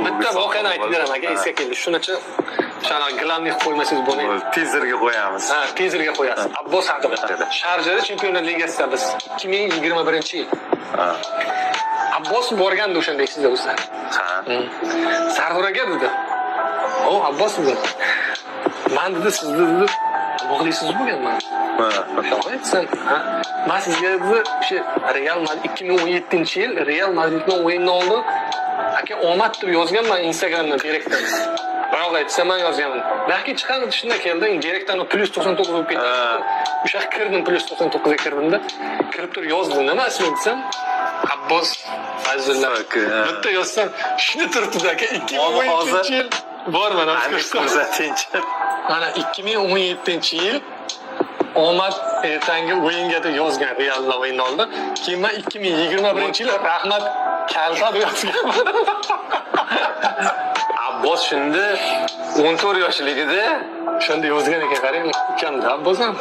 Bitta voqeani aytib beraman aka, esga keldi. Shuning uchun o'shani glamni qilib qo'ymasangiz bo'lmaydi. Tizerga qo'yamiz. Ha, tezerga qo'yasiz. Abbos haqida. Sharjada Chempionlar Ligasida biz 2021-yil. Ha. Abbos borgandi o'shanda esingizda bo'lsa. Ha. Sardor aka dedi. "O, Abbos dedi. Men dedi sizni dedi muxlisingiz bo'lganman." Aytsan, men sizga dedi o'sha Real Madrid 2017-yil Real Madridning o'yinidan oldin aka omad deb yozganman Instagramda direktda. Biroq aytsam men yozganman. Balki chiqadi shunda keldi, direktdan +99 bo'lib ketdi. O'sha kirdim +99 ga kirdimda, kirib turib yozdim. Nima ismi desam, Abbos Fazlullah. Bitta yozsam, shuni turibdi aka 2017-yil bor mana ko'rsatinchi. Mana 2017-yil omad ertangi o'yinga deb yozgan Real o'yindan oldin. Keyin men 2021-yil rahmat kalta deb yozganman. Abbos shunda 14 yoshligida shunda yozgan ekan, qarang, ukamda Abbos ham.